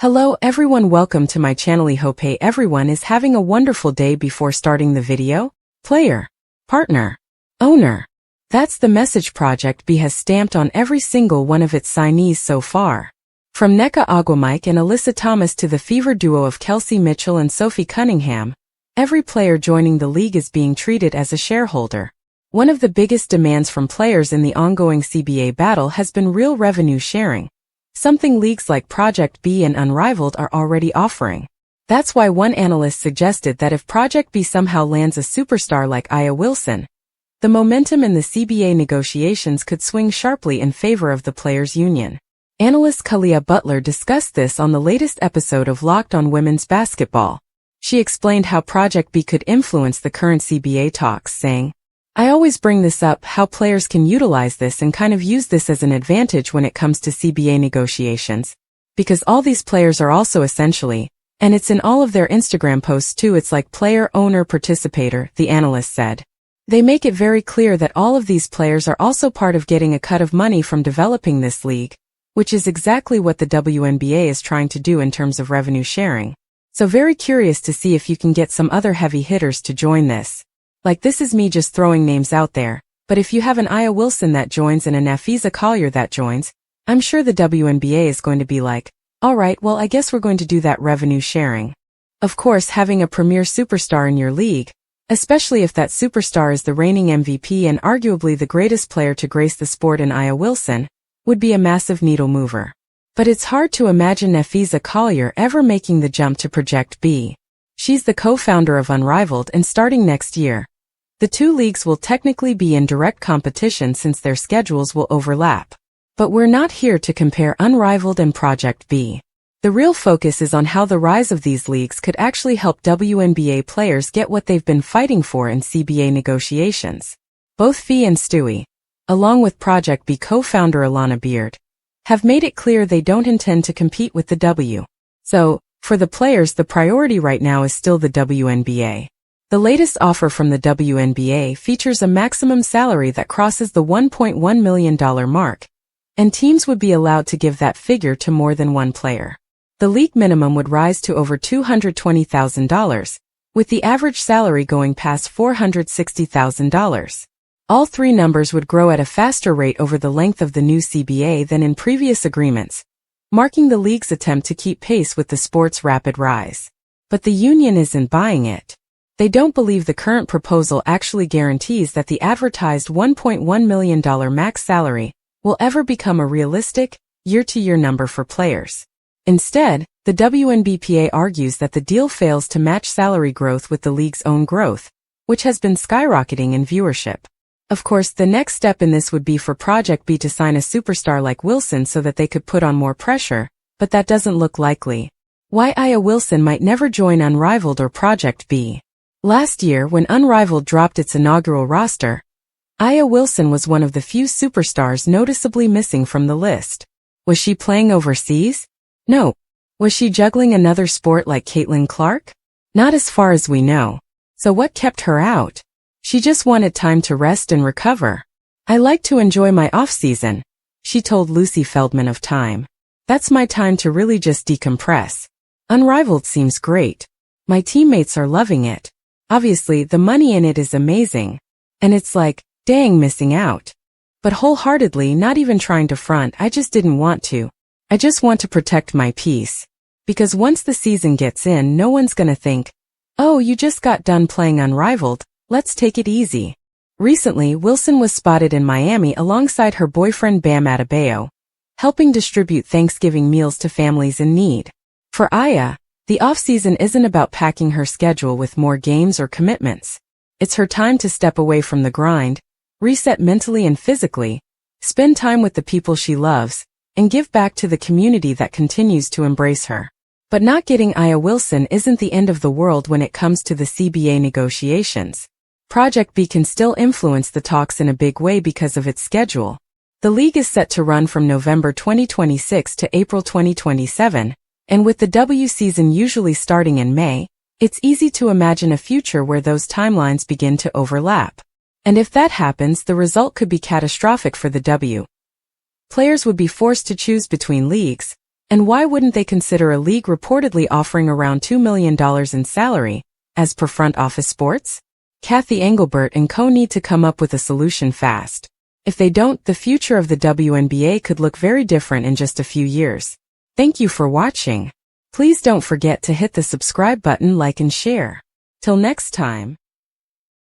Hello everyone, welcome to my channel. I hope everyone is having a wonderful day. Before starting the video, player, partner, owner. That's the message Project B has stamped on every single one of its signees so far. From Nneka Ogwumike and Alyssa Thomas to the fever duo of Kelsey Mitchell and Sophie Cunningham, every player joining the league is being treated as a shareholder. One of the biggest demands from players in the ongoing CBA battle has been real revenue sharing, something leagues like Project B and Unrivaled are already offering. That's why one analyst suggested that if Project B somehow lands a superstar like Aya Wilson, the momentum in the CBA negotiations could swing sharply in favor of the players' union. Analyst Kalia Butler discussed this on the latest episode of Locked on Women's Basketball. She explained how Project B could influence the current CBA talks, saying, "I always bring this up, how players can utilize this and kind of use this as an advantage when it comes to CBA negotiations. Because all these players are also essentially, and it's in all of their Instagram posts too, it's like player, owner, participator," the analyst said. They make it very clear that all of these players are also part of getting a cut of money from developing this league, which is exactly what the WNBA is trying to do in terms of revenue sharing. So very curious to see if you can get some other heavy hitters to join this. Like, this is me just throwing names out there, but if you have an Aya Wilson that joins and a Napheesa Collier that joins, I'm sure the WNBA is going to be like, alright, well I guess we're going to do that revenue sharing. Of course, having a premier superstar in your league, especially if that superstar is the reigning MVP and arguably the greatest player to grace the sport in Aya Wilson, would be a massive needle mover. But it's hard to imagine Napheesa Collier ever making the jump to Project B. She's the co-founder of Unrivaled, and starting next year, the two leagues will technically be in direct competition since their schedules will overlap. But we're not here to compare Unrivaled and Project B. The real focus is on how the rise of these leagues could actually help WNBA players get what they've been fighting for in CBA negotiations. Both Fee and Stewie, along with Project B co-founder Alana Beard, have made it clear they don't intend to compete with the W. So, for the players, the priority right now is still the WNBA. The latest offer from the WNBA features a maximum salary that crosses the $1.1 million mark, and teams would be allowed to give that figure to more than one player. The league minimum would rise to over $220,000, with the average salary going past $460,000. All three numbers would grow at a faster rate over the length of the new CBA than in previous agreements, marking the league's attempt to keep pace with the sport's rapid rise. But the union isn't buying it. They don't believe the current proposal actually guarantees that the advertised $1.1 million max salary will ever become a realistic, year-to-year number for players. Instead, the WNBPA argues that the deal fails to match salary growth with the league's own growth, which has been skyrocketing in viewership. Of course, the next step in this would be for Project B to sign a superstar like Wilson so that they could put on more pressure, but that doesn't look likely. Why Aya Wilson might never join Unrivaled or Project B. Last year, when Unrivaled dropped its inaugural roster, Aya Wilson was one of the few superstars noticeably missing from the list. Was she playing overseas? No. Was she juggling another sport like Caitlin Clark? Not as far as we know. So what kept her out? She just wanted time to rest and recover. "I like to enjoy my off-season," she told Lucy Feldman of Time. "That's my time to really just decompress. Unrivaled seems great. My teammates are loving it. Obviously, the money in it is amazing. And it's like, dang, missing out. But wholeheartedly, not even trying to front, I just didn't want to. I just want to protect my peace. Because once the season gets in, no one's gonna think, oh, you just got done playing Unrivaled, let's take it easy." Recently, Wilson was spotted in Miami alongside her boyfriend Bam Adebayo, helping distribute Thanksgiving meals to families in need. For Aya, the off-season isn't about packing her schedule with more games or commitments. It's her time to step away from the grind, reset mentally and physically, spend time with the people she loves, and give back to the community that continues to embrace her. But not getting Aya Wilson isn't the end of the world when it comes to the CBA negotiations. Project B can still influence the talks in a big way because of its schedule. The league is set to run from November 2026 to April 2027, and with the W season usually starting in May, it's easy to imagine a future where those timelines begin to overlap. And if that happens, the result could be catastrophic for the W. Players would be forced to choose between leagues, And why wouldn't they consider a league reportedly offering around $2 million in salary, as per Front Office Sports? Kathy Engelbert and co need to come up with a solution fast. If they don't, the future of the WNBA could look very different in just a few years. Thank you for watching. Please don't forget to hit the subscribe button, like and share. Till next time.